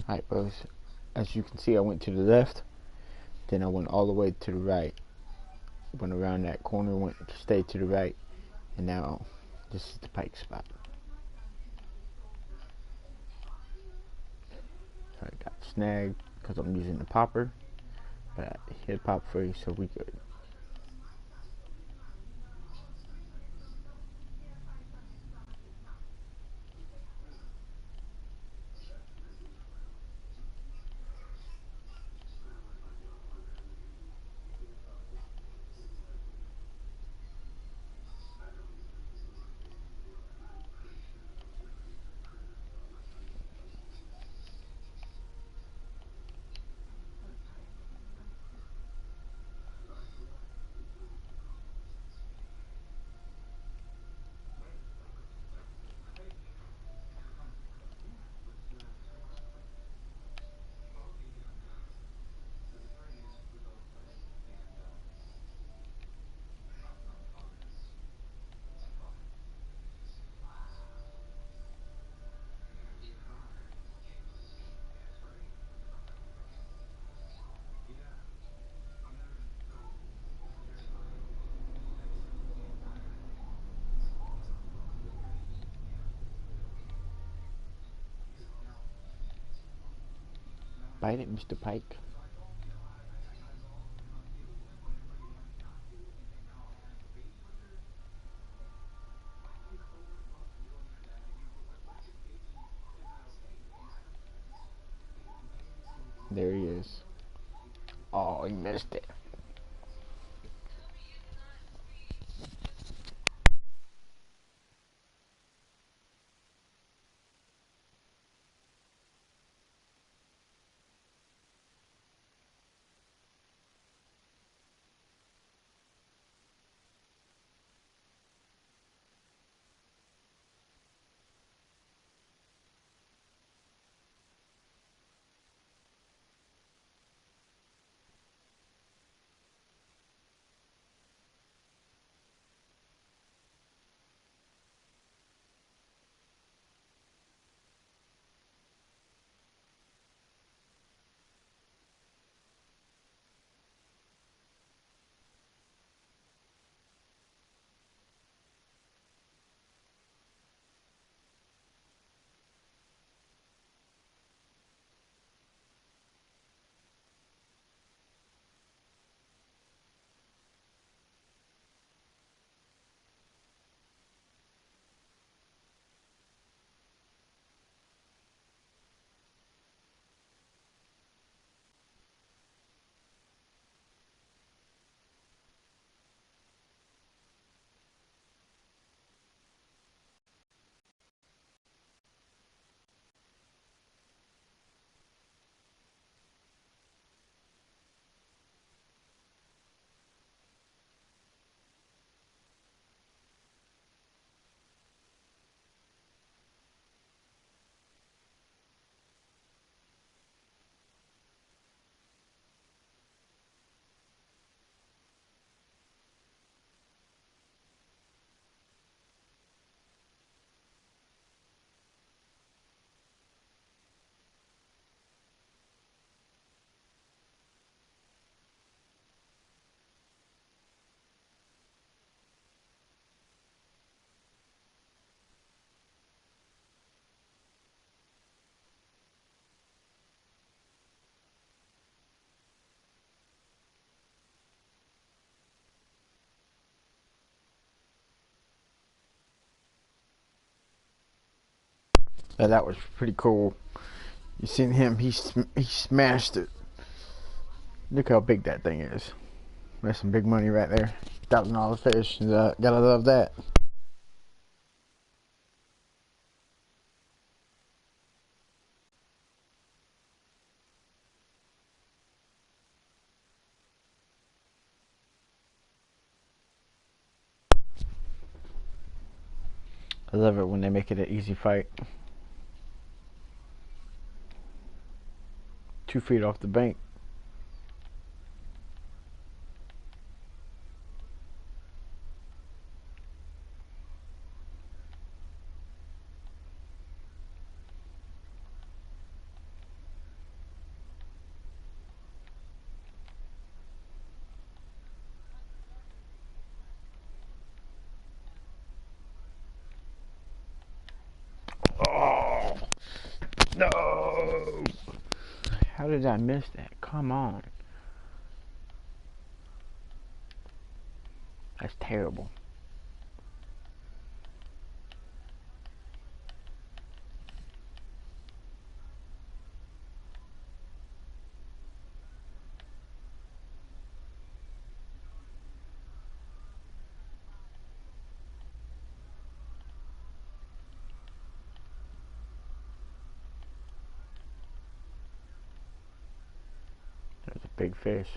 Alright, bros. As you can see, I went to the left, then I went all the way to the right. Went around that corner, went stayed to the right, and now this is the pike spot. So I got snagged because I'm using the popper, but I hit pop free, so we good. Bite it, Mr. Pike. There he is. Oh, he missed it. That was pretty cool. You seen him? He smashed it. Look how big that thing is. That's some big money right there. $1,000 fish. Gotta love that. I love it when they make it an easy fight. 2 feet off the bank. Whoa! How did I miss that? Come on. That's terrible. That's a big fish.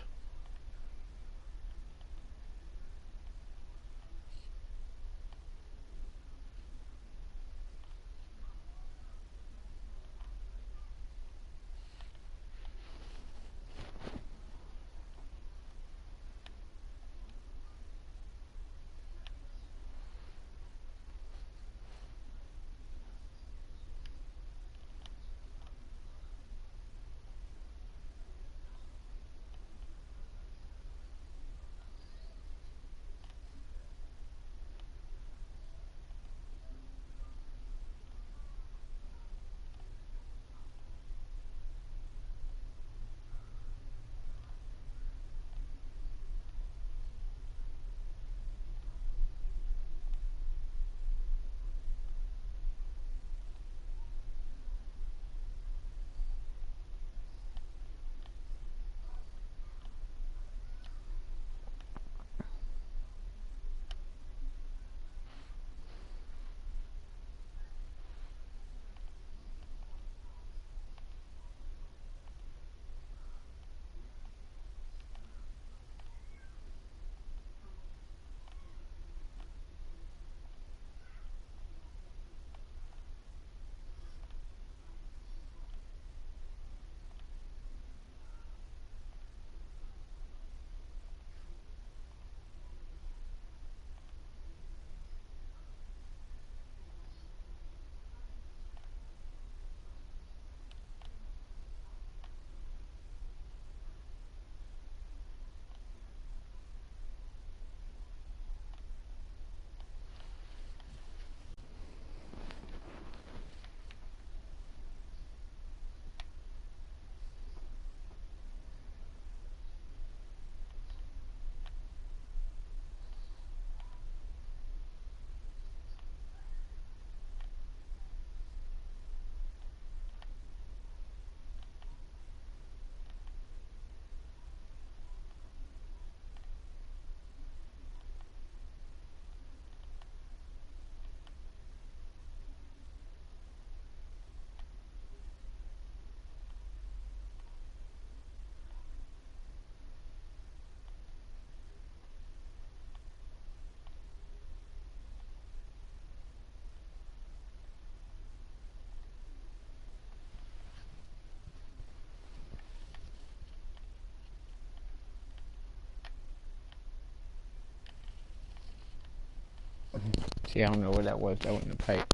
See, I don't know what that was. That wasn't a pike.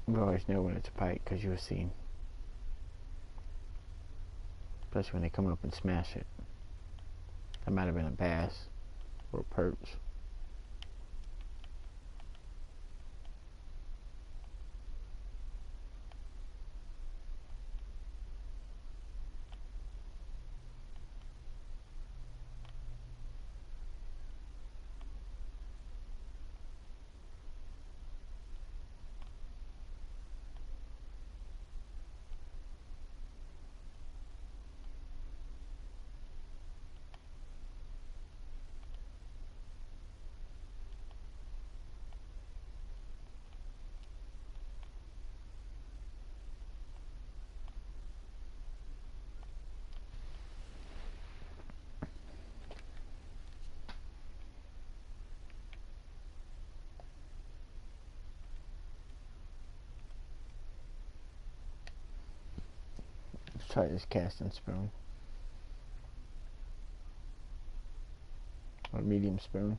You always know when it's a pike because you'll see. Especially when they come up and smash it. That might have been a bass or a perch. Let's try this casting spoon. Or medium spoon.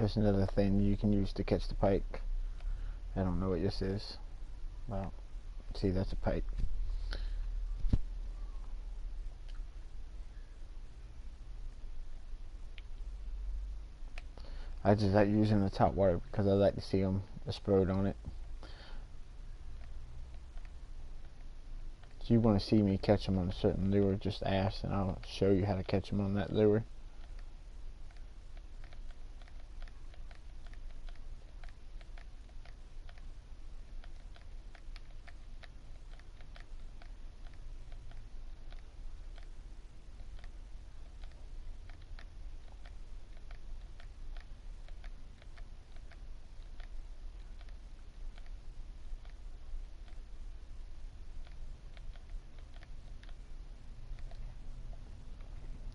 There's another thing you can use to catch the pike. I don't know what this is. Well, see, that's a pike. I just like using the top water because I like to see them explode on it. If you want to see me catch them on a certain lure, just ask and I'll show you how to catch them on that lure.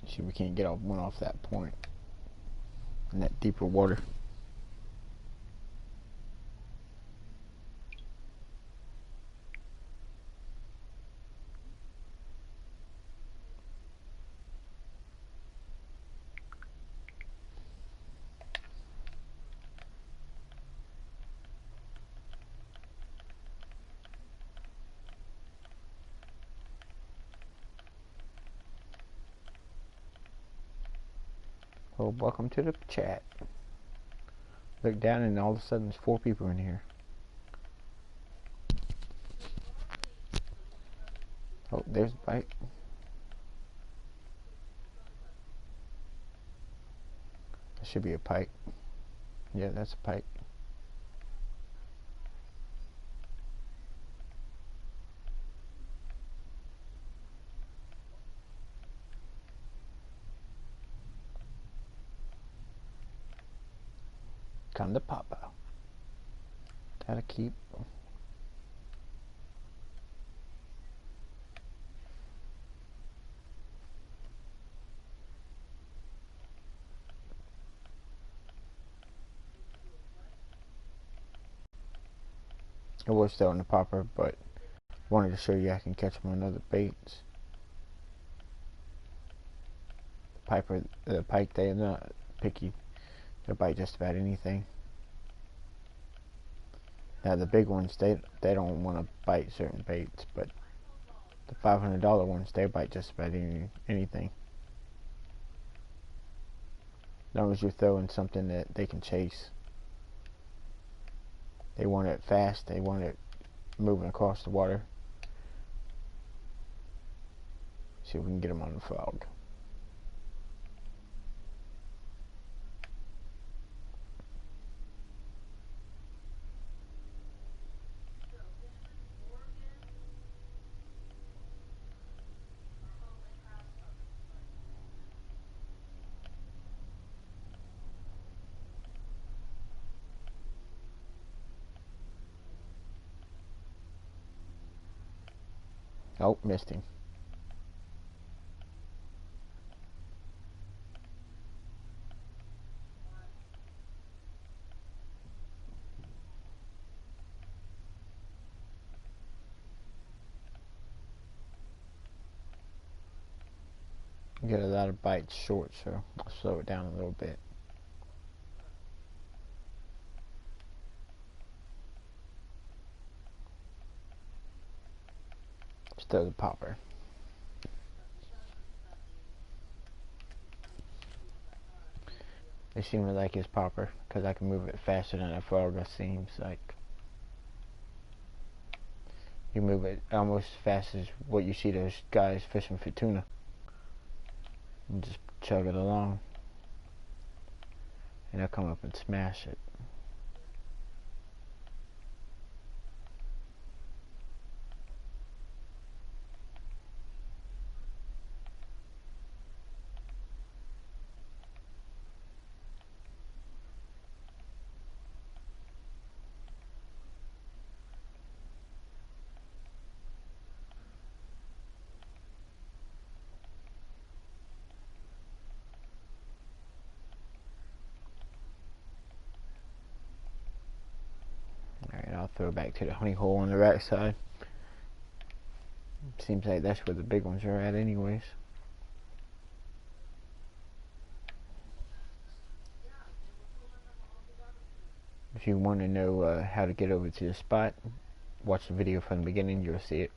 See, we can't get one off that point in that deeper water. Well, welcome to the chat. Look down and all of a sudden there's 4 people in here. Oh, there's a bite. That should be a pike. Yeah, that's a pike. Come to Papa. Gotta keep. I was still on the popper, but wanted to show you I can catch them on other baits. The pike, they're not picky. They'll bite just about anything. Now the big ones, they don't want to bite certain baits, but the $500 ones, they bite just about anything. As long as you're throwing something that they can chase. They want it fast. They want it moving across the water. See if we can get them on the frog. Oh, missed him. Get a lot of bites short, so I'll slow it down a little bit. Still the popper. They seem to like his popper because I can move it faster than a frog. It seems like you move it almost as fast as what you see those guys fishing for tuna. And just chug it along, and they'll come up and smash it. Alright, I'll throw it back to the honey hole on the right side. Seems like that's where the big ones are at anyways. If you want to know how to get over to the spot, watch the video from the beginning, you'll see it.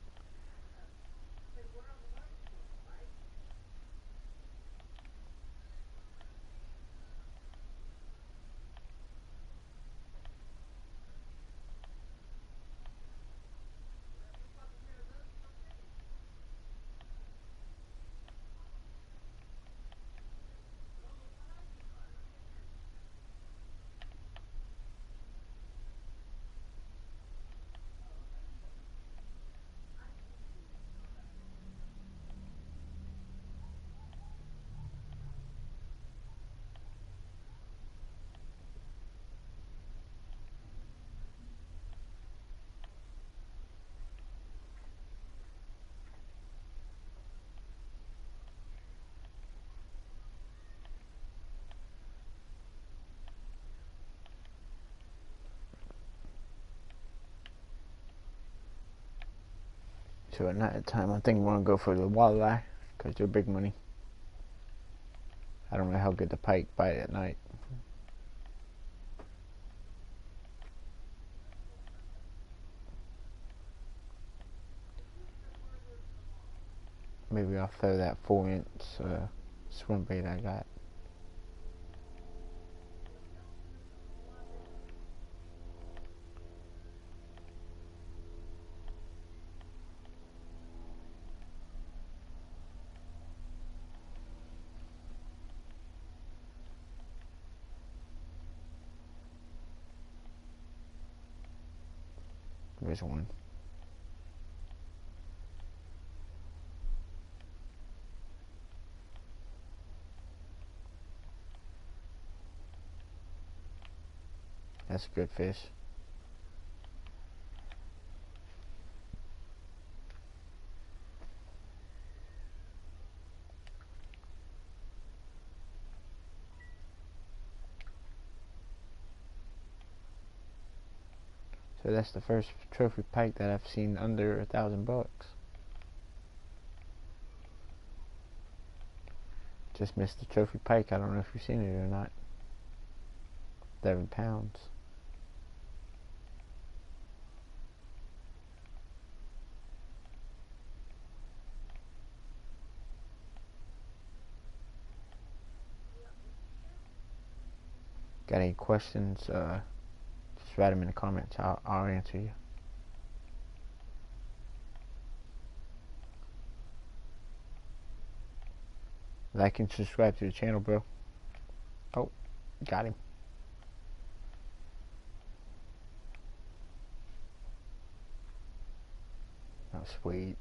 So at night time, I think I'm gonna go for the walleye because they're big money. I don't know how good the pike bite at night. Maybe I'll throw that 4-inch swim bait I got. There's one. That's a good fish. So that's the first trophy pike that I've seen under $1,000. Just missed the trophy pike. I don't know if you've seen it or not. 7 pounds. Got any questions? Just write them in the comments. I'll answer you. Like and subscribe to the channel, bro. Oh, got him. Oh, sweet.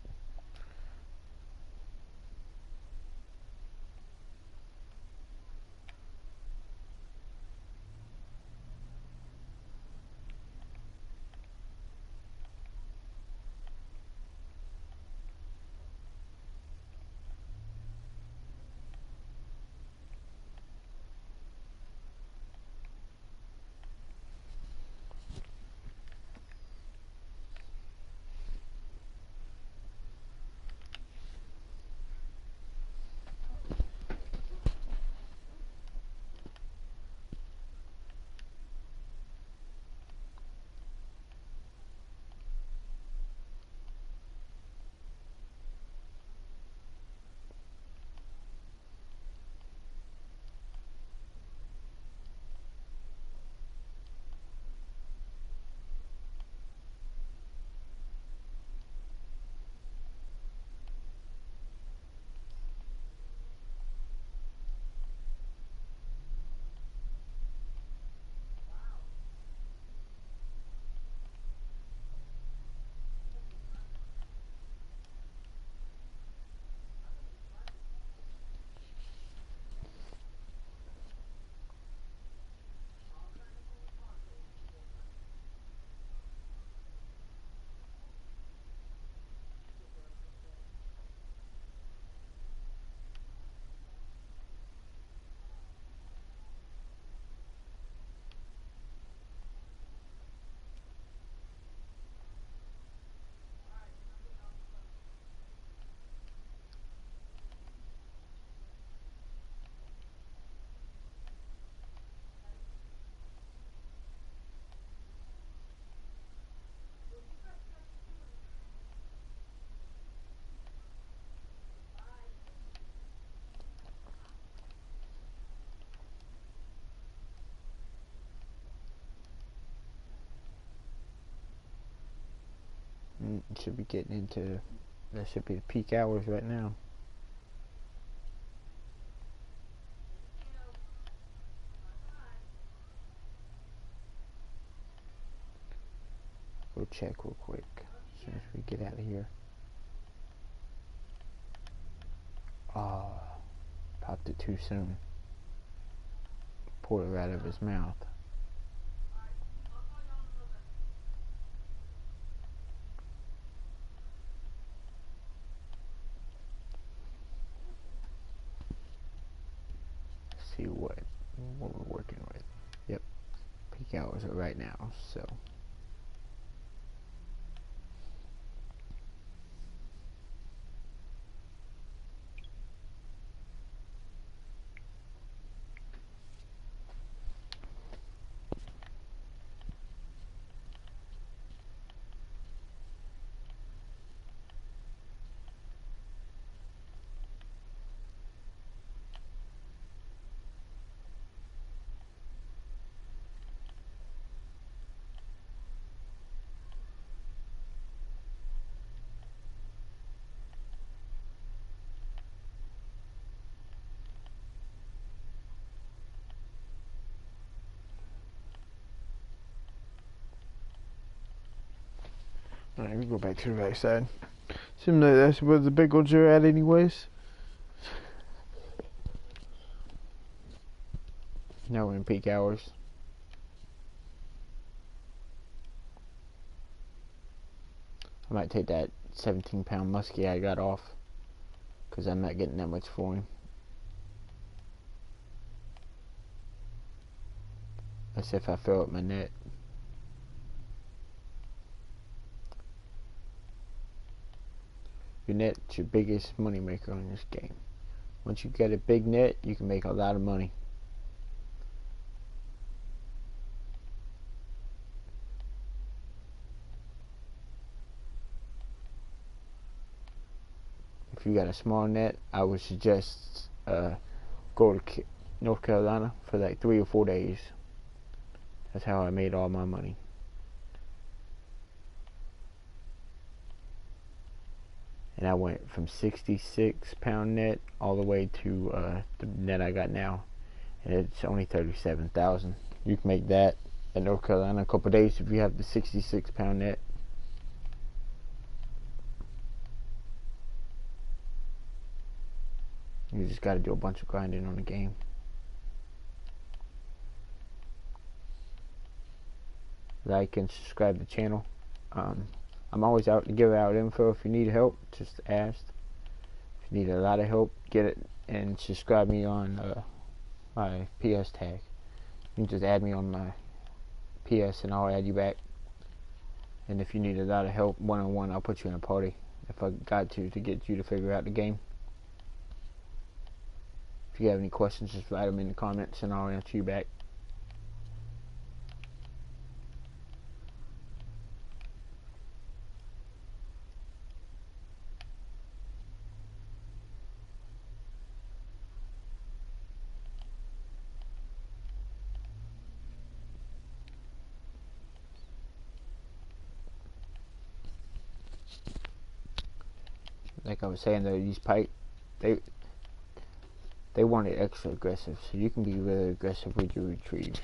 should be getting into, that should be the peak hours right now. Go check real quick as soon as we get out of here. Popped it too soon. Poured it right out of his mouth. Let's see what we're working with. Yep, peak hours are right now, so. Alright, we go back to the right side. Seems like that's where the big ones are at anyways. Now we're in peak hours. I might take that 17-pound muskie I got off, because I'm not getting that much for him. That's if I fill up my net. Your net's your biggest money maker on this game. Once you get a big net, you can make a lot of money. If you got a small net, I would suggest go to North Carolina for like 3 or 4 days. That's how I made all my money. And I went from 66-pound net all the way to the net I got now, and it's only 37,000. You can make that in North Carolina in a couple of days if you have the 66-pound net. You just got to do a bunch of grinding on the game. Like and subscribe to the channel. I'm always out to give out info. If you need help, just ask. If you need a lot of help, get it and subscribe me on my PS tag. You can just add me on my PS and I'll add you back. And if you need a lot of help one-on-one, I'll put you in a party if I got to get you to figure out the game. If you have any questions, just write them in the comments and I'll answer you back. Like I was saying though, these pike, they want it extra aggressive, so you can be really aggressive with your retrieve.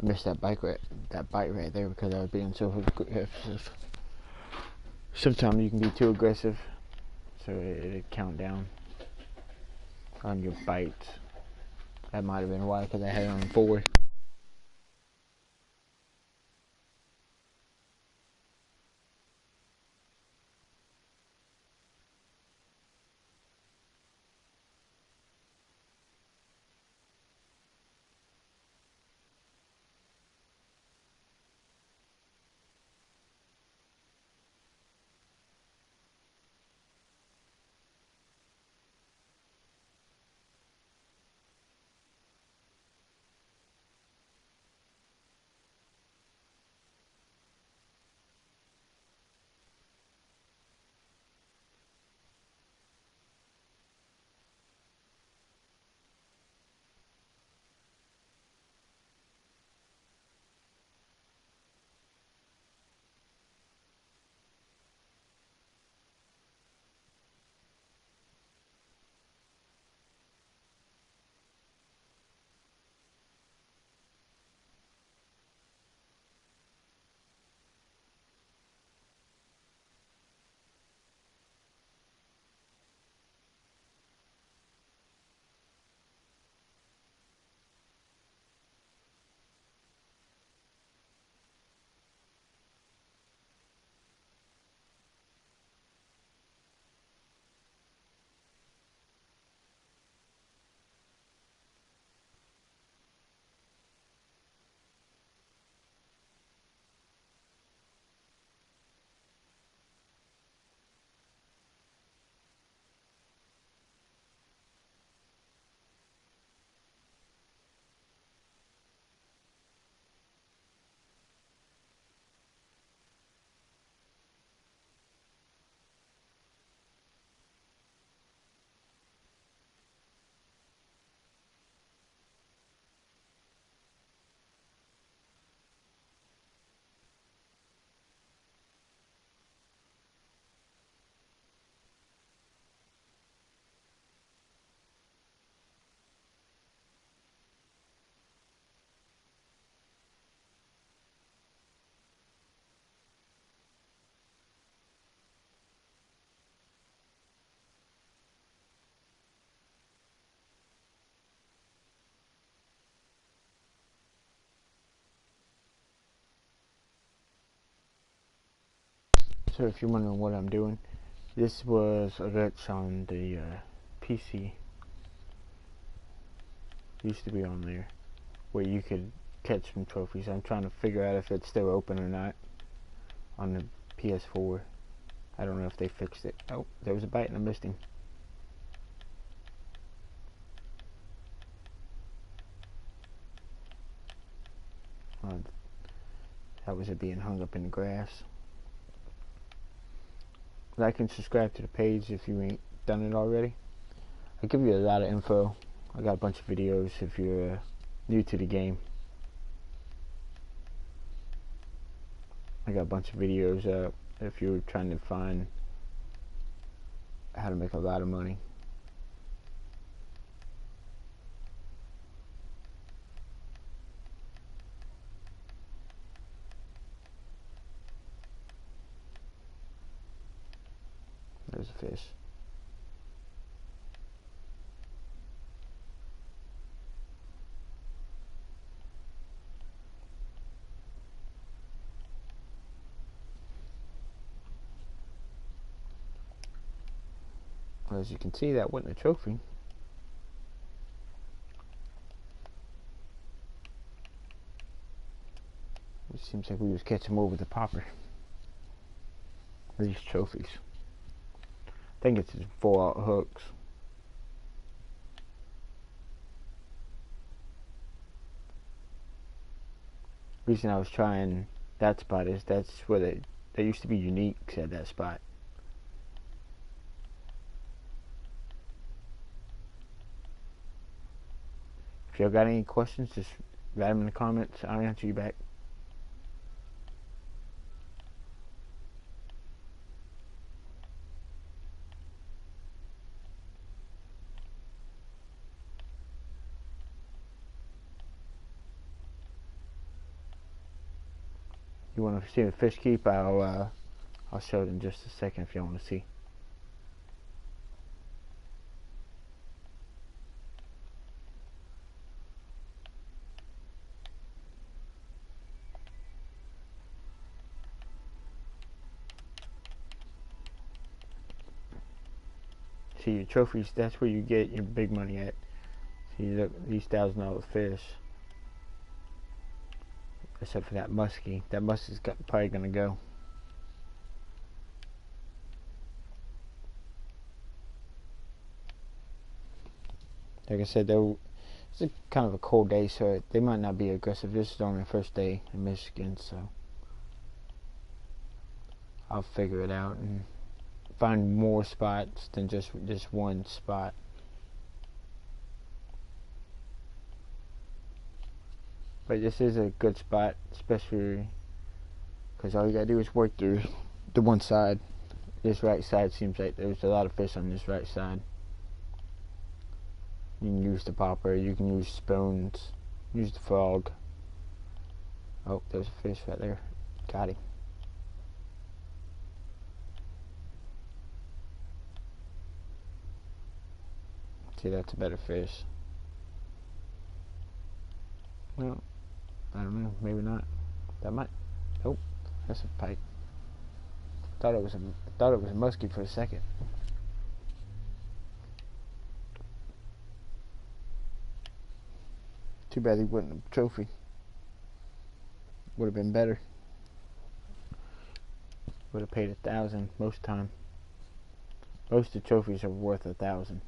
I missed that bite right there because I was being so aggressive. Sometimes you can be too aggressive, so it'll count down on your bites. That might have been why, because I had it on forward. So if you're wondering what I'm doing, this was a glitch on the PC. Used to be on there where you could catch some trophies. I'm trying to figure out if it's still open or not on the PS4. I don't know if they fixed it. Oh, there was a bite and I missed him. That was it being hung up in the grass. Like and subscribe to the page if you ain't done it already. I give you a lot of info. I got a bunch of videos if you're new to the game. I got a bunch of videos up if you're trying to find how to make a lot of money. There's a fish. As you can see, that wasn't a trophy. It seems like we was catching more with the popper. These trophies. I think it's just 4-out hooks. The reason I was trying that spot is that's where they used to be unique at that spot. If y'all got any questions, just write them in the comments. I'll answer you back. You want to see the fish keep? I'll show it in just a second if you want to see. See, your trophies, that's where you get your big money at. See, look, these $1,000 fish. Except for that muskie. That muskie's probably gonna go. Like I said, it's a kind of a cold day, so they might not be aggressive. This is only the first day in Michigan, so I'll figure it out and find more spots than just one spot. But this is a good spot, especially because all you gotta do is work through the one side. This right side seems like there's a lot of fish on this right side. You can use the popper, you can use spoons, use the frog. Oh, there's a fish right there. Got him. See, that's a better fish. Well, I don't know, maybe not. That might. Oh, that's a pike. Thought it was a muskie for a second. Too bad he wasn't a trophy. Would have been better. Would have paid $1,000 most time. Most of the trophies are worth $1,000.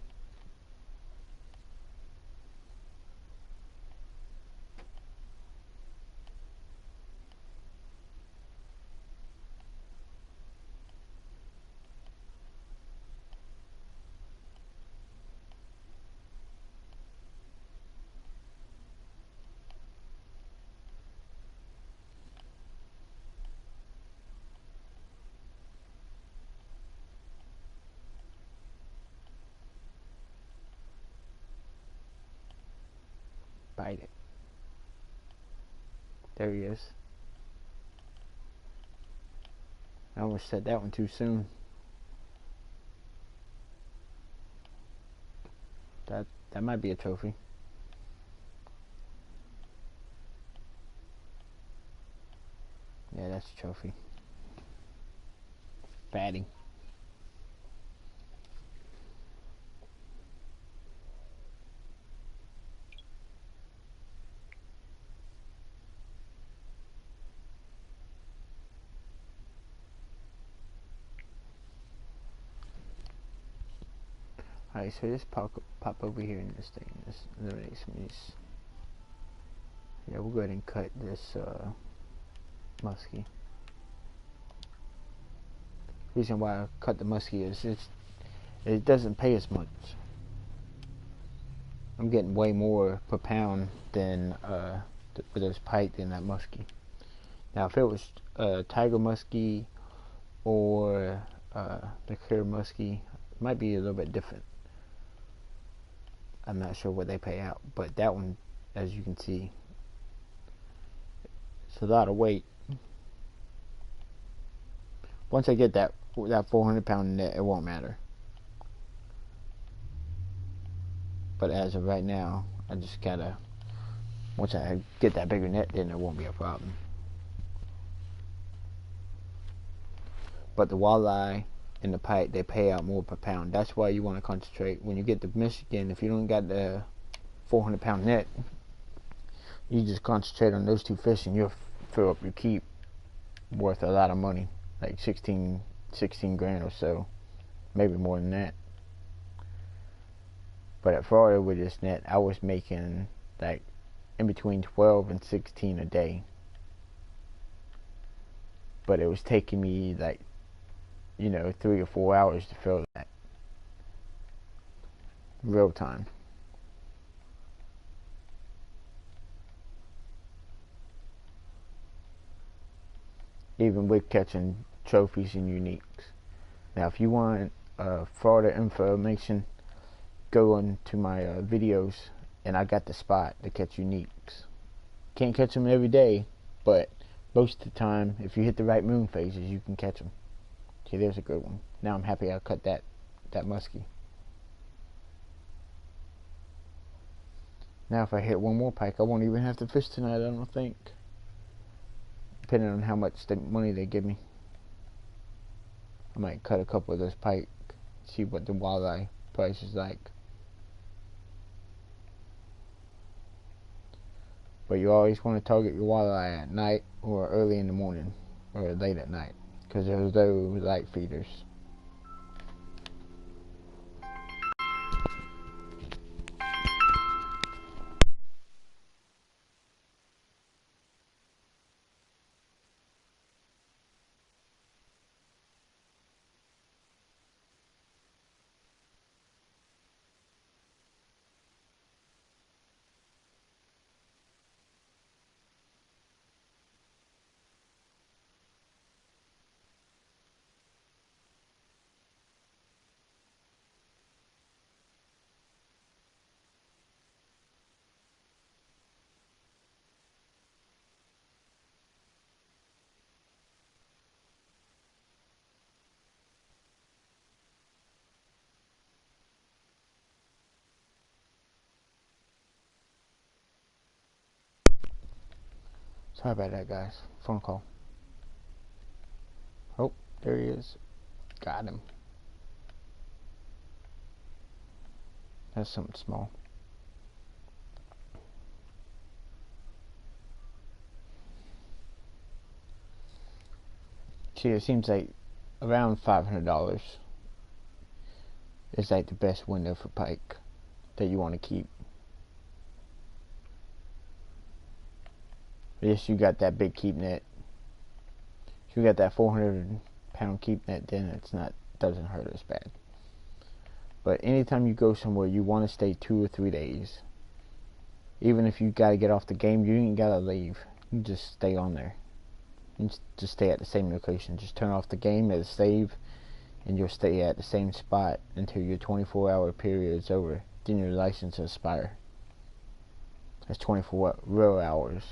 Bite it. There he is. I almost said that one too soon. That might be a trophy. Yeah, that's a trophy. fatty. Alright, so just pop over here in this thing. Just eliminate some of these. Yeah, we'll go ahead and cut this muskie. Reason why I cut the muskie is it doesn't pay as much. I'm getting way more per pound than with those pike than that muskie. Now, if it was tiger muskie or the clear muskie, it might be a little bit different. I'm not sure what they pay out, but that one, as you can see, it's a lot of weight. Once I get that 400-pound net, it won't matter. But as of right now, I just gotta, once I get that bigger net, then it won't be a problem. But the walleye and the pike, they pay out more per pound. That's why you want to concentrate. When you get to Michigan, if you don't got the 400-pound net, you just concentrate on those two fish and you'll fill up your keep worth a lot of money, like 16 grand or so, maybe more than that. But at Florida with this net, I was making like in between 12 and 16 a day. But it was taking me like, 3 or 4 hours to fill that. Real time. Even with catching trophies and uniques. Now, if you want Florida information, go on to my videos, and I got the spot to catch uniques. Can't catch them every day, but most of the time, if you hit the right moon phases, you can catch them. See, there's a good one. Now I'm happy I cut that muskie. Now if I hit one more pike, I won't even have to fish tonight, I don't think. Depending on how much money they give me. I might cut a couple of those pike, see what the walleye price is like. But you always want to target your walleye at night or early in the morning or late at night, because there's those light feeders. Sorry about that, guys. Phone call. Oh, there he is. Got him. That's something small. See, it seems like around $500 is like the best window for pike that you want to keep. Yes, you got that big keep net. If you got that 400-pound keep net, then doesn't hurt as bad. But anytime you go somewhere, you want to stay 2 or 3 days. Even if you gotta get off the game, you ain't gotta leave. You just stay on there. You just stay at the same location. Just turn off the game as a save, and you'll stay at the same spot until your 24-hour period is over. Then your license will expire. That's 24 real hours,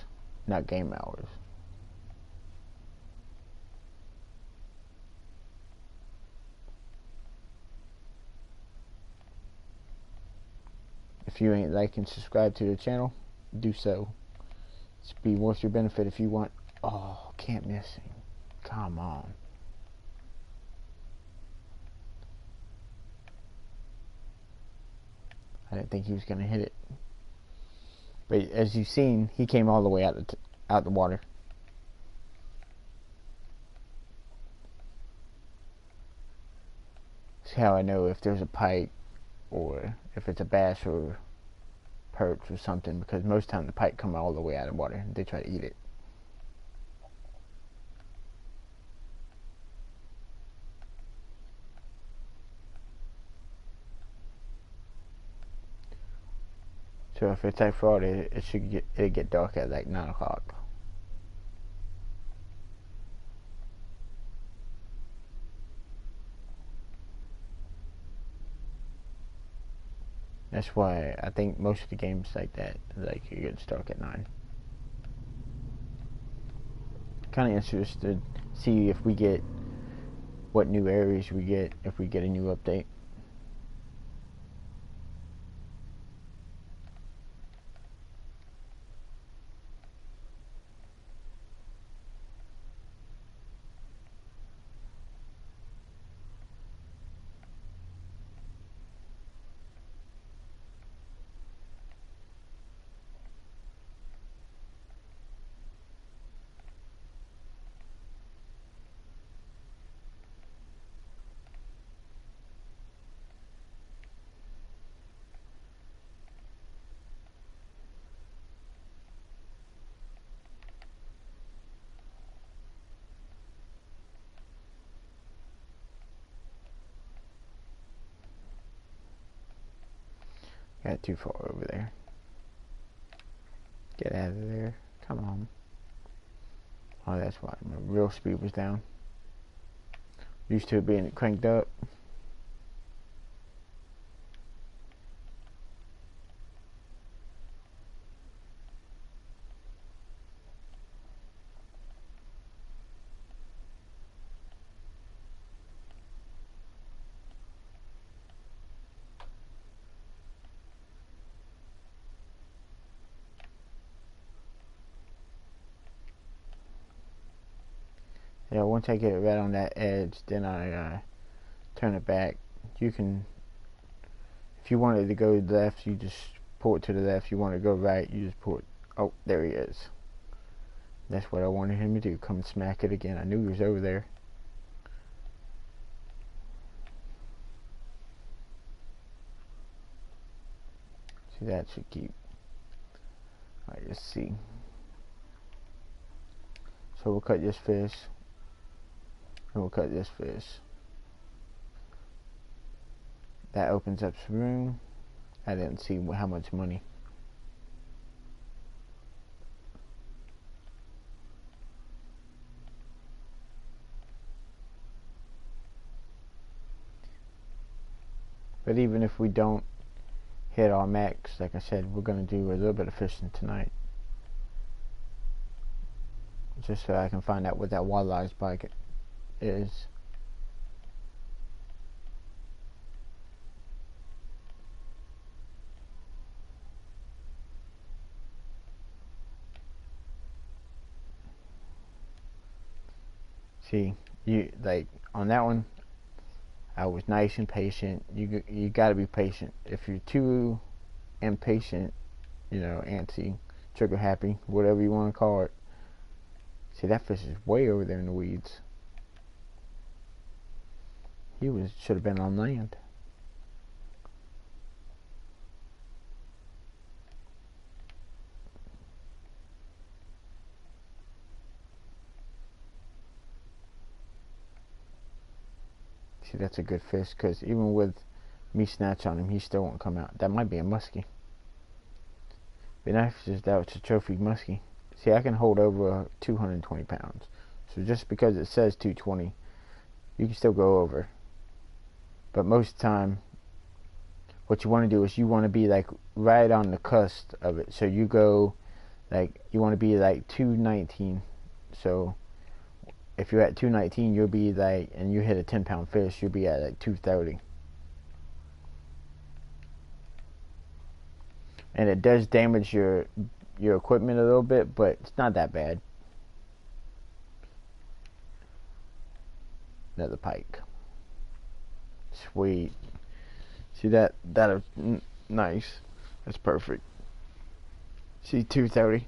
not game hours. If you ain't like and subscribe to the channel, do so. It's be worth your benefit if you want. Oh, can't miss him. Come on. I didn't think he was going to hit it. But as you've seen, he came all the way out the water. That's how I know if there's a pike or if it's a bass or perch or something, because most of the time the pike come all the way out of the water and they try to eat it. So if it's like Friday, it'll get dark at like 9 o'clock. That's why I think most of the games like that, like it gets dark at 9. Kind of interested to see if we get what new areas we get if we get a new update. Got too far over there. Get out of there. Come on. Oh, that's why my real speed was down. Used to it being cranked up. Yeah, once I get it right on that edge, then I turn it back. You can, if you want it to go left, you just pull it to the left. If you want it to go right, you just pull it. Oh, there he is. That's what I wanted him to do. Come smack it again. I knew he was over there. See, that should keep. Alright, let's see. So we'll cut this fish. And we'll cut this fish. That opens up some room. I didn't see how much money. But even if we don't hit our max, like I said, we're going to do a little bit of fishing tonight. Just so I can find out what that wildlife spike is. See, you like on that one, I was nice and patient. You got to be patient. If you're too impatient, you know, antsy, trigger happy, whatever you want to call it. See, that fish is way over there in the weeds. He should have been on land. See, that's a good fish, because even with me snatch on him, he still won't come out. That might be a muskie. Be nice if that was a trophy muskie. See, I can hold over 220 pounds. So just because it says 220, you can still go over. But most of the time, what you want to do is you want to be like right on the cusp of it. So you go like, you want to be like 219. So if you're at 219, you'll be like, and you hit a 10-pound fish, you'll be at like 230. And it does damage your equipment a little bit, but it's not that bad. Another pike. Sweet. See that Nice. That's perfect. See 230.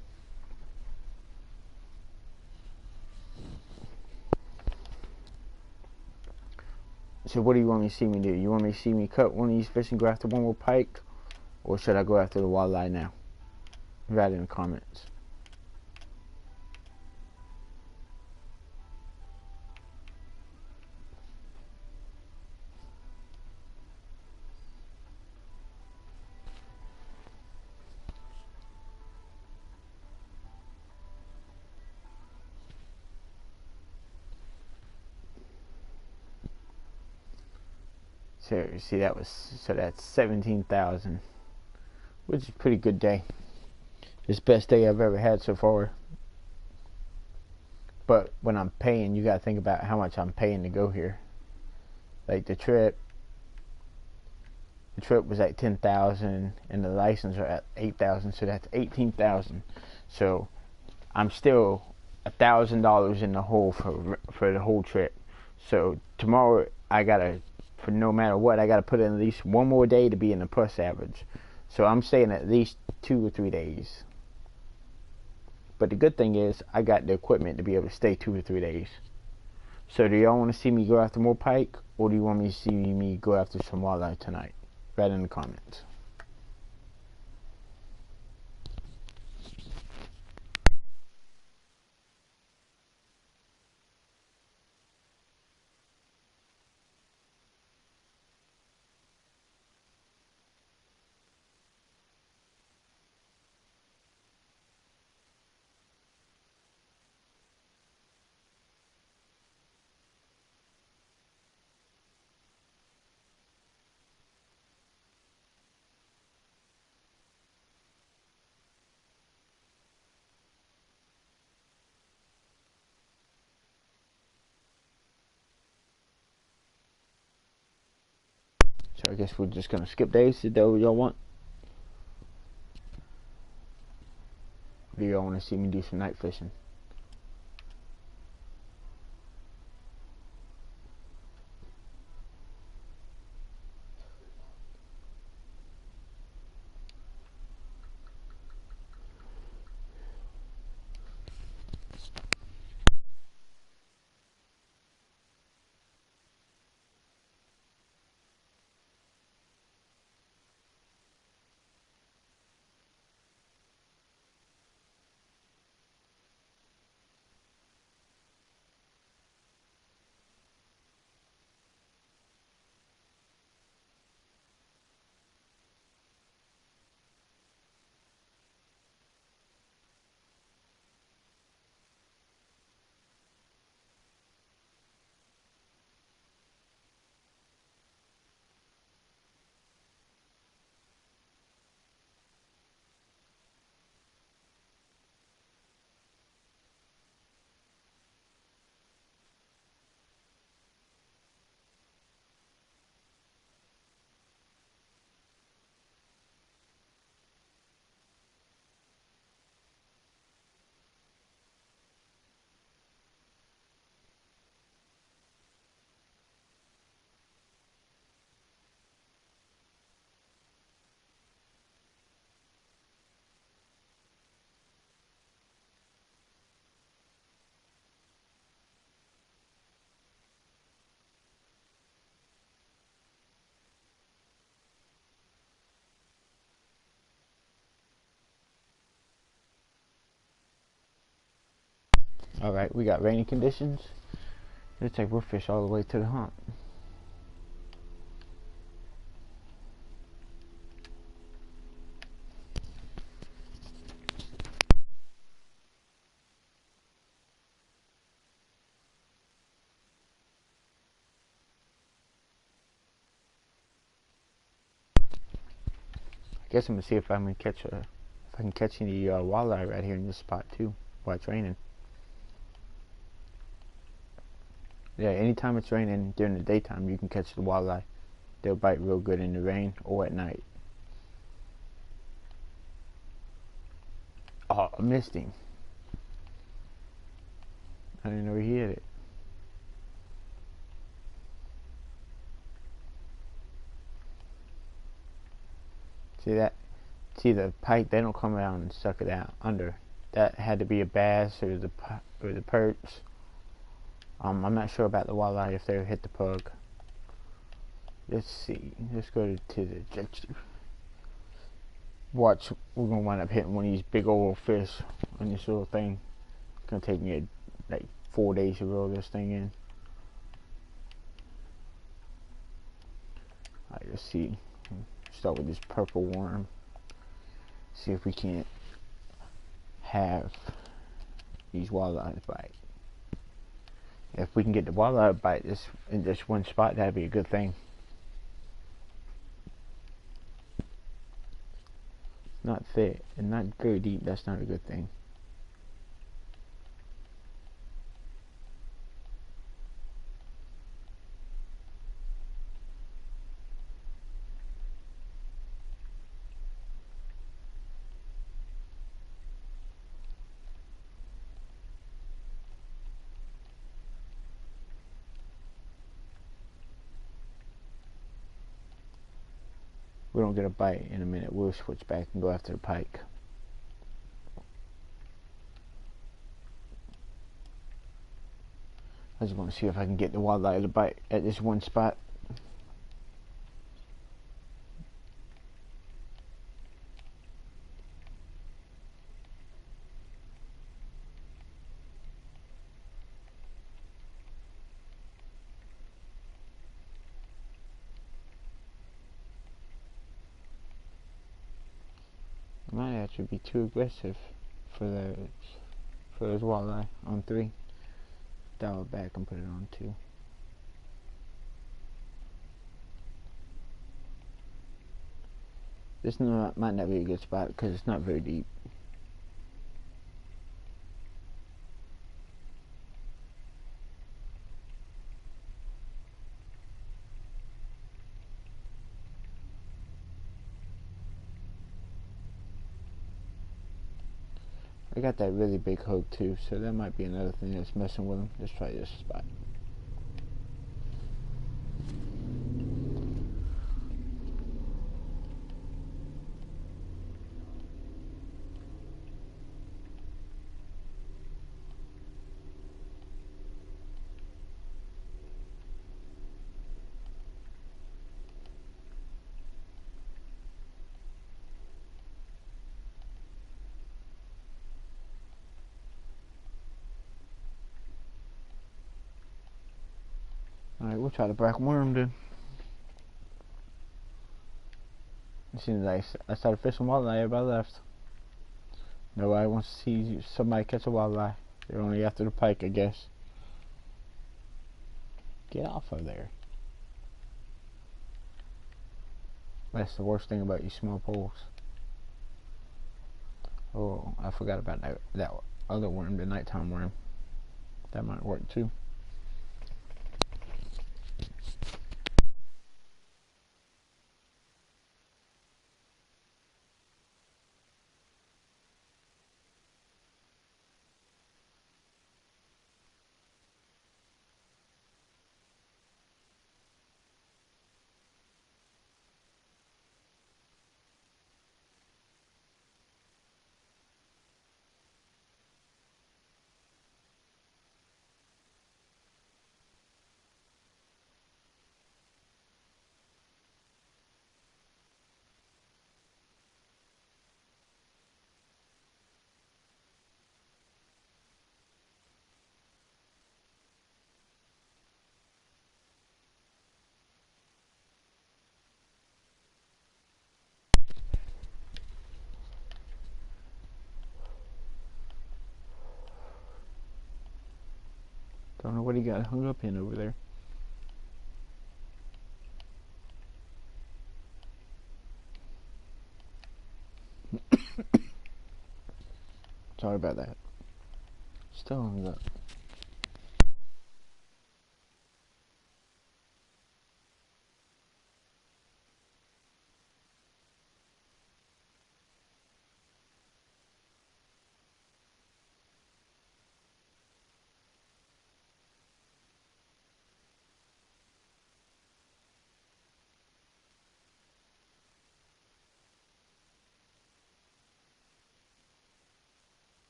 So what do you want me to see me do? You want me to see me cut one of these fish and go after one more pike? Or should I go after the walleye now? Write in the comments. So see that's 17,000, which is a pretty good day. It's the best day I've ever had so far. But when I'm paying, you gotta think about how much I'm paying to go here. Like the trip was at 10,000 and the license are at 8,000, so that's 18,000. So I'm still $1,000 in the hole for the whole trip. So tomorrow I gotta, for no matter what, I gotta put in at least one more day to be in the plus average. So I'm staying at least 2 or 3 days. But the good thing is I got the equipment to be able to stay 2 or 3 days. So do y'all want to see me go after more pike, or do you want me to see me go after some walleye tonight? Write in the comments. So I guess we're just gonna skip days. Is that what y'all want? Do y'all want to see me do some night fishing? Alright, we got rainy conditions. Looks like we'll fish all the way to the hump. I guess I'm gonna see if I can catch any walleye right here in this spot too while it's raining. Yeah, anytime it's raining during the daytime, you can catch the walleye. They'll bite real good in the rain or at night. Oh, I missed him. I didn't know he hit it. See that? See the pike? They don't come around and suck it out under. That had to be a bass or the perch. I'm not sure about the walleye if they hit the pug. Let's see. Let's go to the gesture. Watch. We're gonna wind up hitting one of these big old fish on this little thing. It's gonna take me like 4 days to reel this thing in. Alright, let's see. Start with this purple worm. See if we can't have these walleyes bite. If we can get the walleye bite in this one spot, that'd be a good thing. Not thick and not very deep. That's not a good thing. We don't get a bite in a minute, we'll switch back and go after the pike. I just want to see if I can get the walleye to bite at this one spot. I might actually be too aggressive for those walleye on 3. Dial it back and put it on 2. This might not be a good spot because it's not very deep. I got that really big hook too, so that might be another thing that's messing with them. Let's try this spot. Alright, we'll try the black worm then. As soon as I started fishing walleye, everybody left. Nobody wants to see somebody catch a walleye. They're only after the pike, I guess. Get off of there. That's the worst thing about these small poles. Oh, I forgot about that other worm, the nighttime worm. That might work too. Don't know what he got hung up in over there. Sorry about that. Still hung up.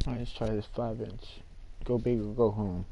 Alright, let's try this 5-inch. Go big or go home.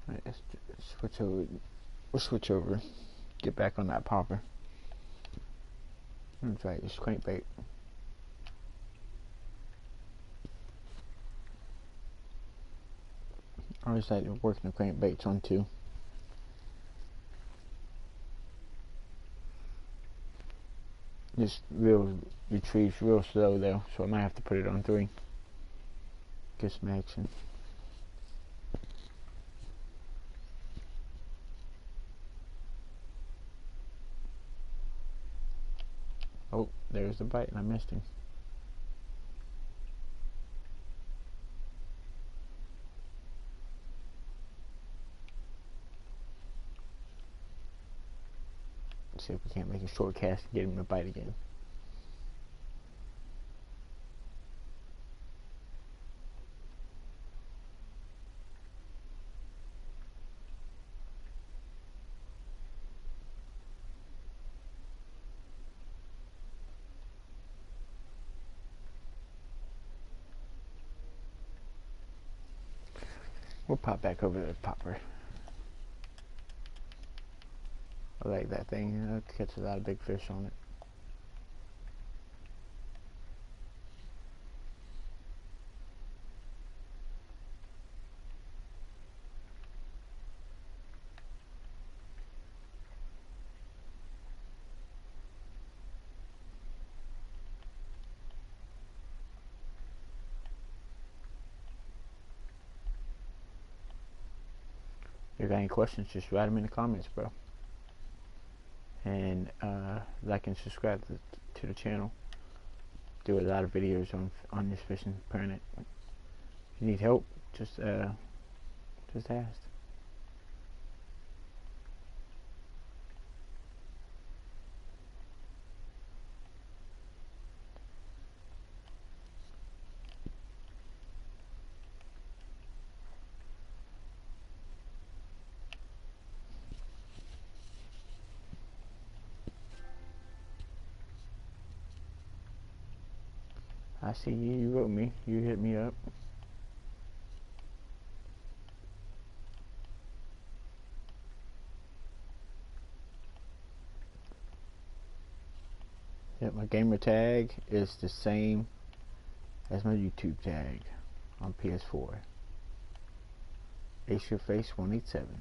Alright, let's switch over. We'll switch over. Get back on that popper. That's right, it's crankbait. I always like working the crankbaits on too. This reel retrieves real slow though, so I might have to put it on 3. Get some action. Oh, there's the bite and I missed him. Let's see if we can't make a short cast and get him to bite again. We'll pop back over to the popper. I like that thing. It catches a lot of big fish on it. If you got any questions, just write them in the comments, bro. And like and subscribe to the channel. Do a lot of videos on this fishing planet. If you need help, just ask. I see you. You wrote me. You hit me up. Yep, my gamer tag is the same as my YouTube tag on PS4. Ace Your Face 187.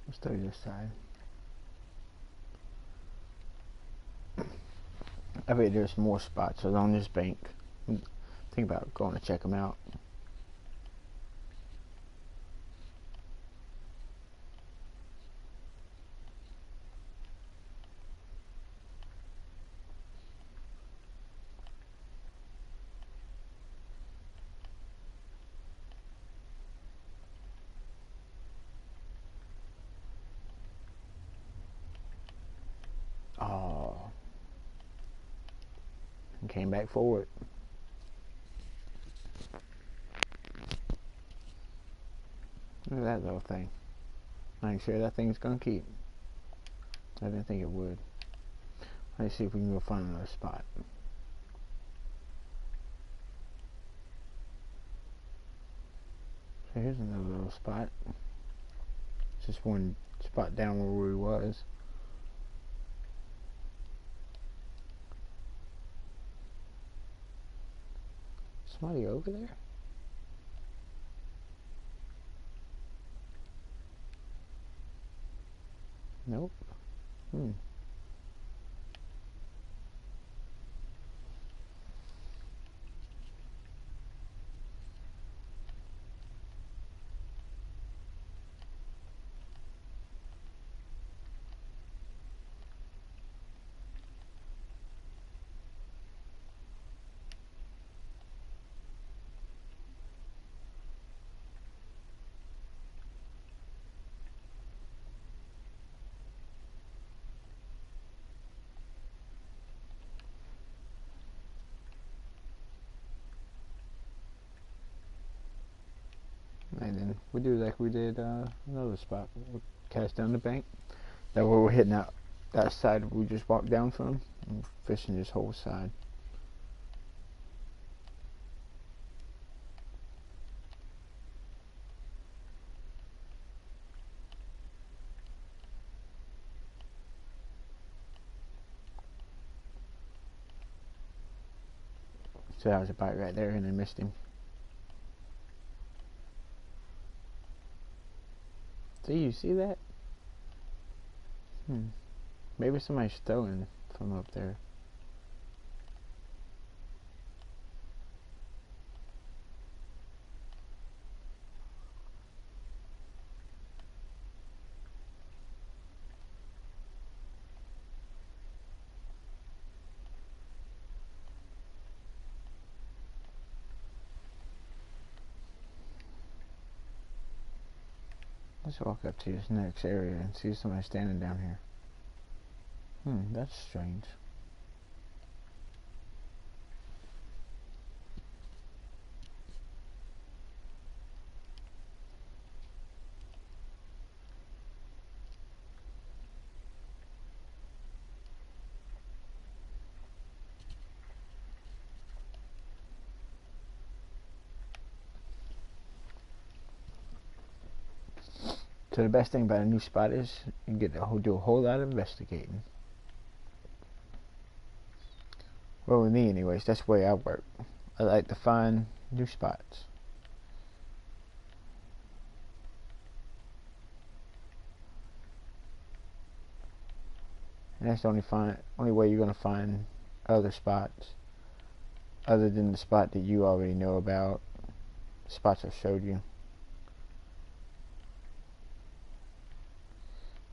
Let's do this side. I bet there's more spots along this bank. Think about going to check them out. Oh, and came back forward. Look at that little thing. I ain't sure that thing's gonna keep. I didn't think it would. Let's see if we can go find another spot. So here's another little spot. Just one spot down where we was. Somebody over there? Nope. And then we do like we did another spot. We'll cast down the bank. That way we're hitting out that side we just walked down from. And fishing this whole side. So that was a bite right there, and I missed him. See, you see that? Maybe somebody's throwing from up there. Let's walk up to this next area and see somebody standing down here. That's strange. So the best thing about a new spot is you get to do a whole lot of investigating. Well, with me anyways, that's the way I work. I like to find new spots. And that's the only way you're going to find other spots other than the spot that you already know about, spots I showed you.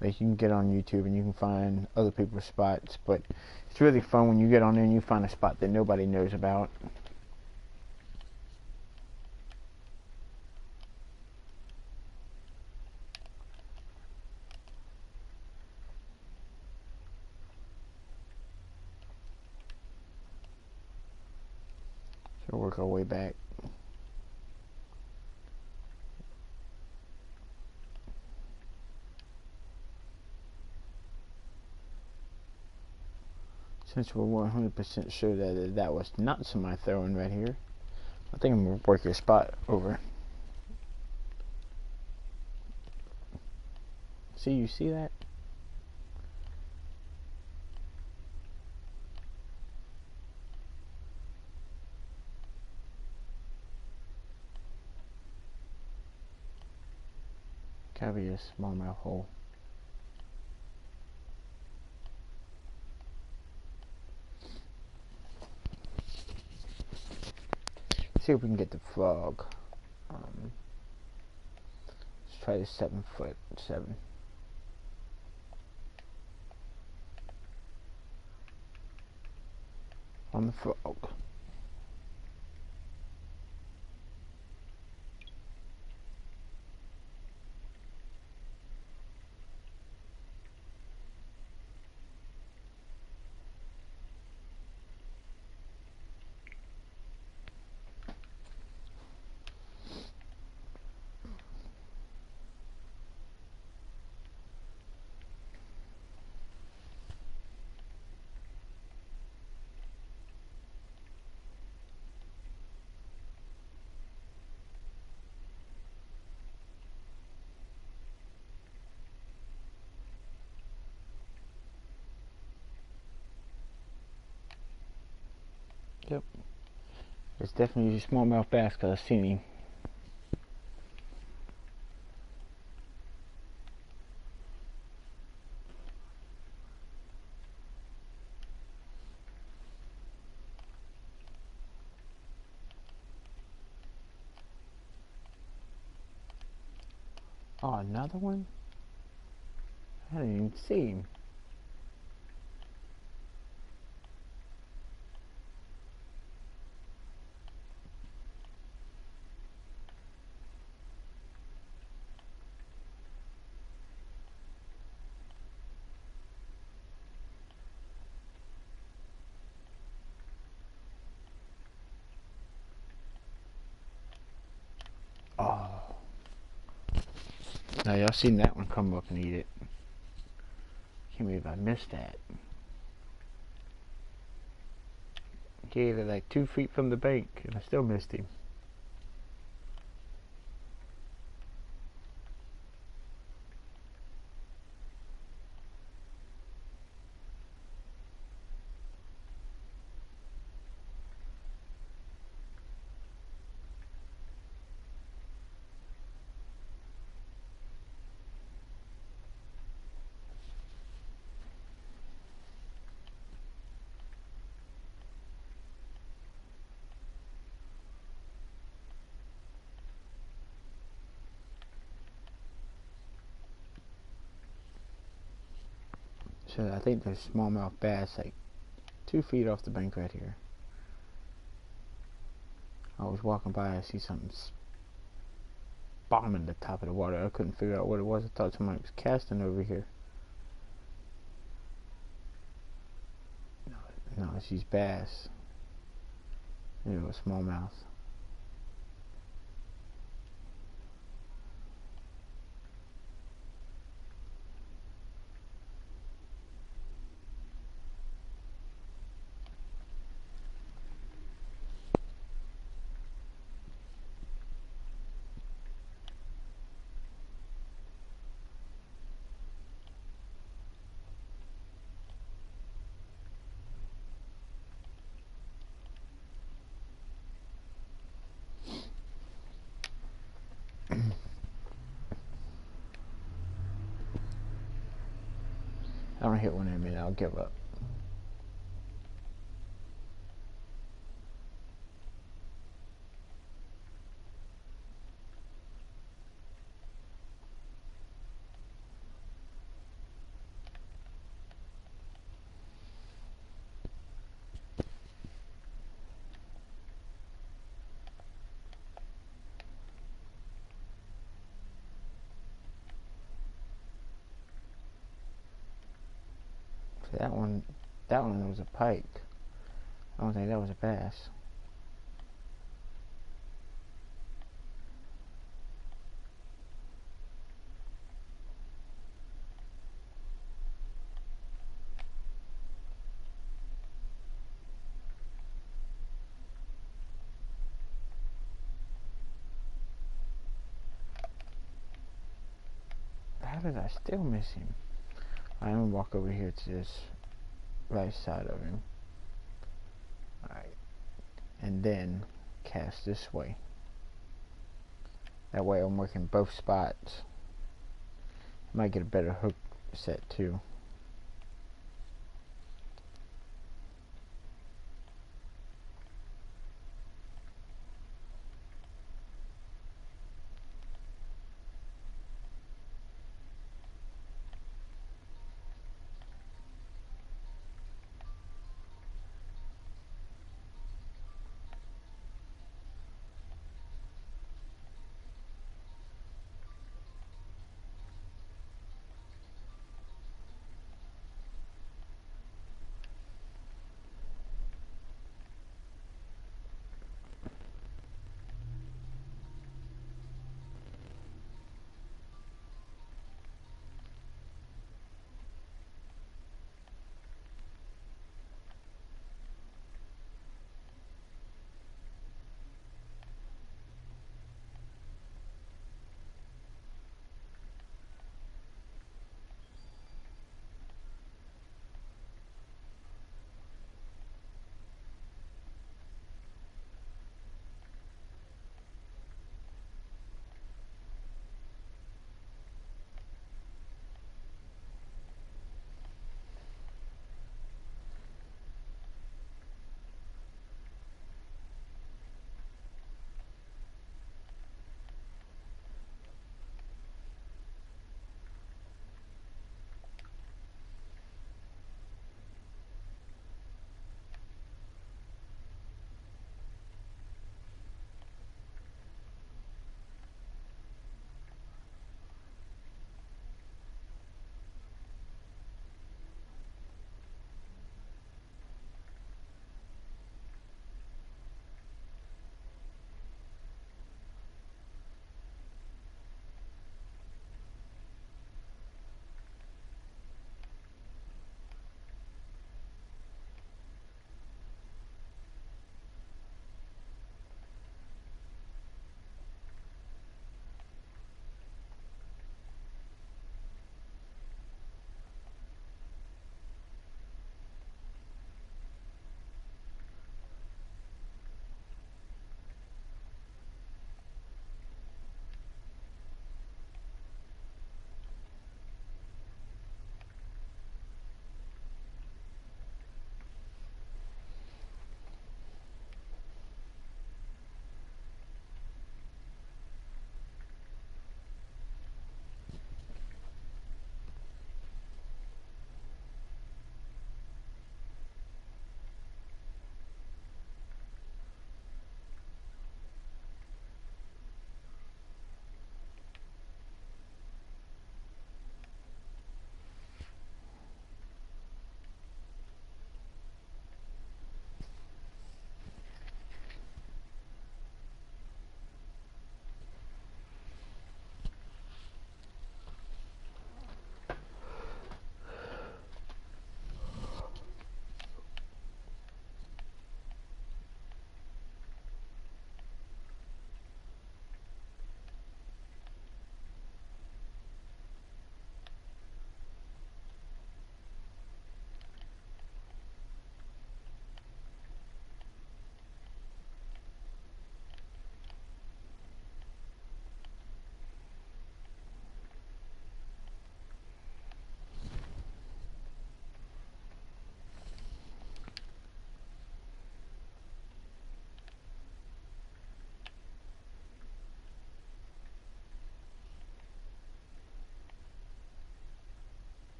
Like you can get on YouTube and you can find other people's spots, but it's really fun when you get on there and you find a spot that nobody knows about. So we'll work our way back. Since we're 100% sure that that was not somebody throwing right here, I think I'm going to work your spot over. See, you see that? Gotta be a smallmouth hole. Let's see if we can get the frog. Let's try the 7 foot 7 on the frog. Yep. It's definitely a smallmouth bass because I've seen him. Oh, another one? I didn't even see him. Oh. Now y'all seen that one come up and eat it. Can't believe I missed that. He ate it like 2 feet from the bank and I still missed him. So I think there's smallmouth bass like 2 feet off the bank right here. I was walking by, I see something bombing the top of the water. I couldn't figure out what it was. I thought somebody was casting over here. No, she's bass. You know, smallmouth. I don't hit one in a minute, I'll give up. So that one was a pike. I don't think that was a bass. How did I still miss him? I'm gonna walk over here to this right side of him. Alright. And then cast this way. That way I'm working both spots. Might get a better hook set too.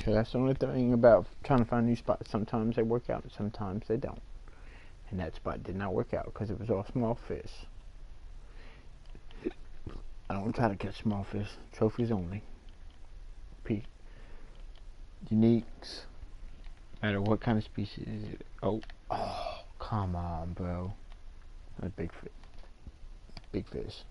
So that's the only thing about trying to find new spots. Sometimes they work out, and sometimes they don't. And that spot did not work out because it was all small fish. I don't try to catch small fish. Trophies only. Uniques. No matter what kind of species is it. Oh, come on, bro. That's big fish. Big fish.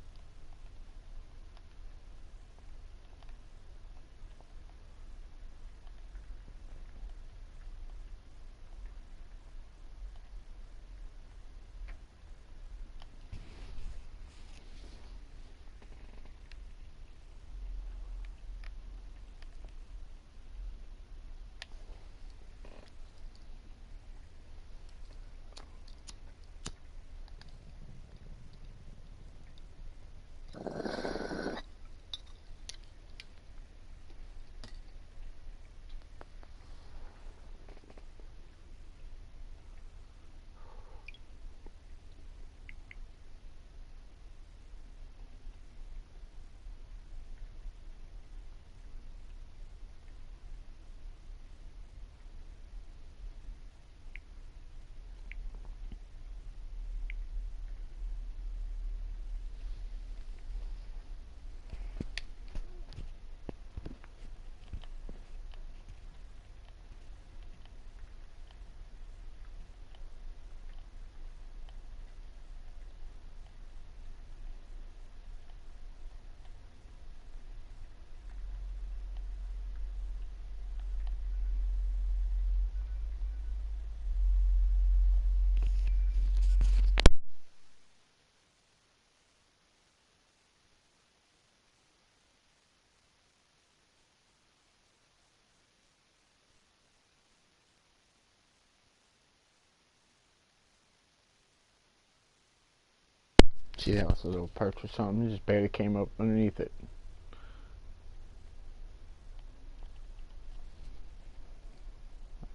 See, that was a little perch or something. It just barely came up underneath it.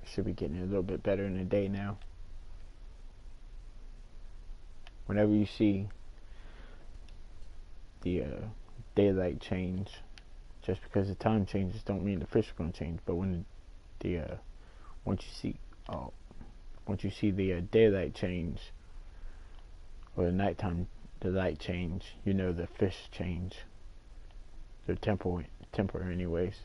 Should be getting a little bit better in the day now. Whenever you see the daylight change, just because the time changes don't mean the fish are going to change. But when the once you see the daylight change or the nighttime the light change, you know the fish change. Their temper anyways.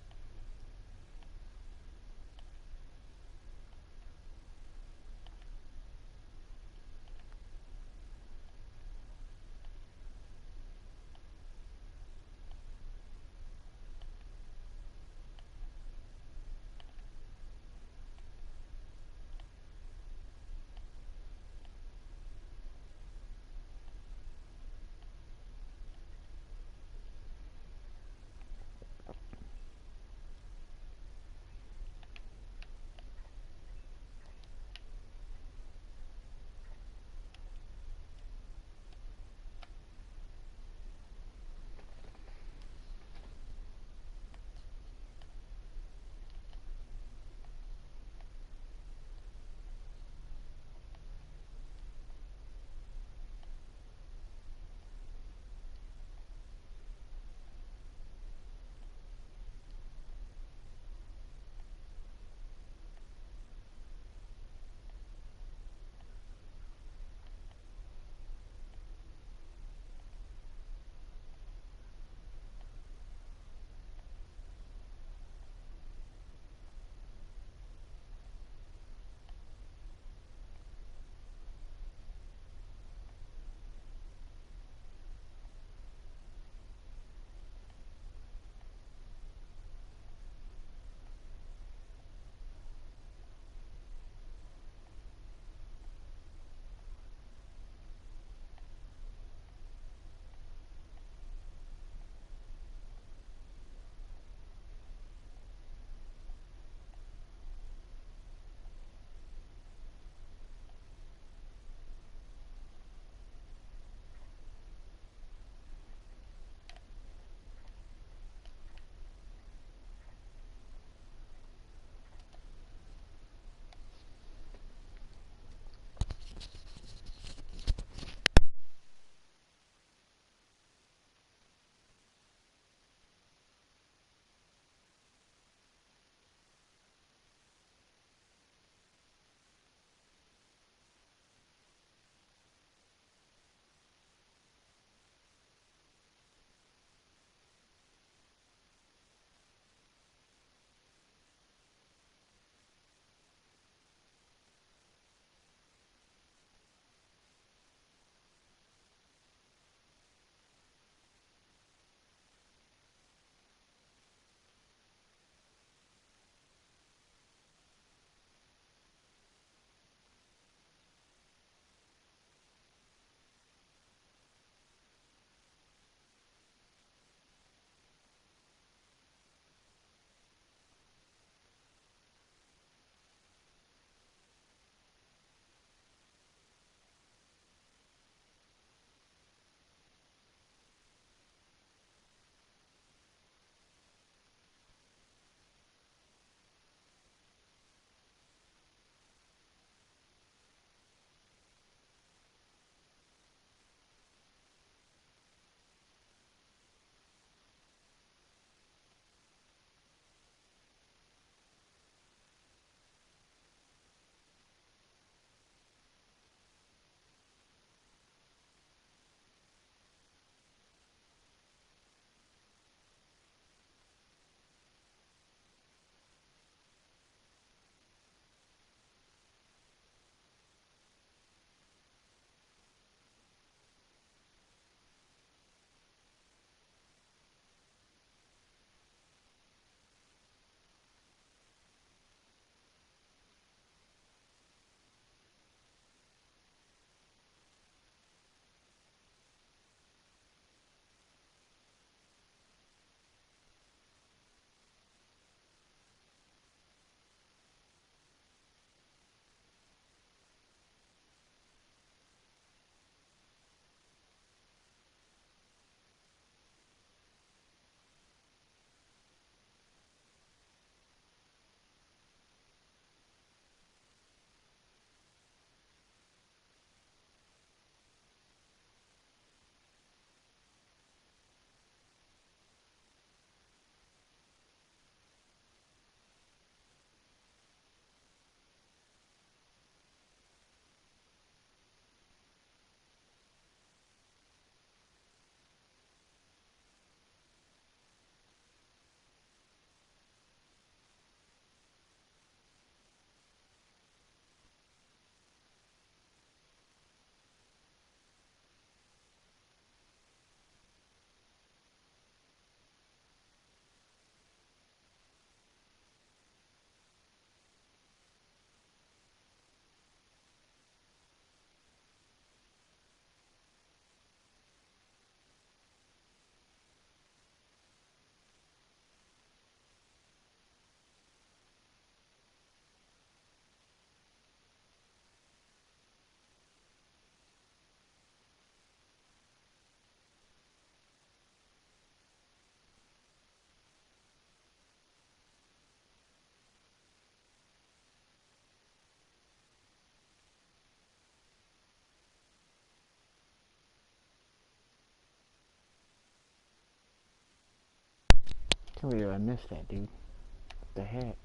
Can't believe I missed that, dude. What the heck?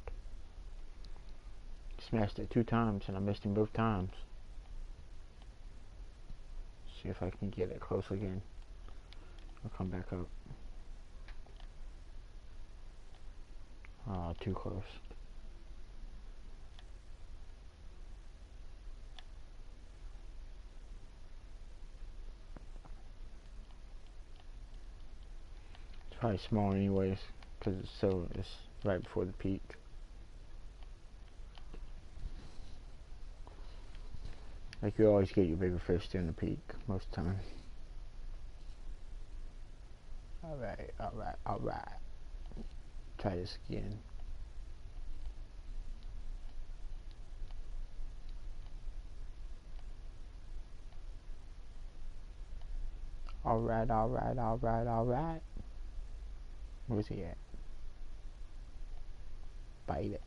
Smashed it 2 times and I missed him both times. See if I can get it close again. I'll come back up. Oh, too close. It's probably small anyways, because it's right before the peak. Like, you always get your bigger fish during the peak, most of the time. Alright, alright, alright. Try this again. Alright, alright, alright, alright. Where's he at? Bite it.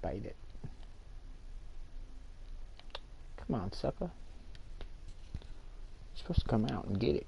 Bite it. Come on, sucker. You're supposed to come out and get it.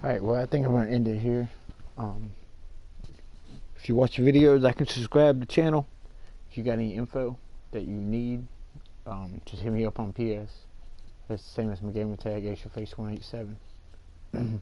Alright, well, I think I'm going to end it here. If you watch the videos, like and subscribe to the channel. If you got any info that you need, just hit me up on PS. It's the same as my gamer tag, Ace Your Face 187.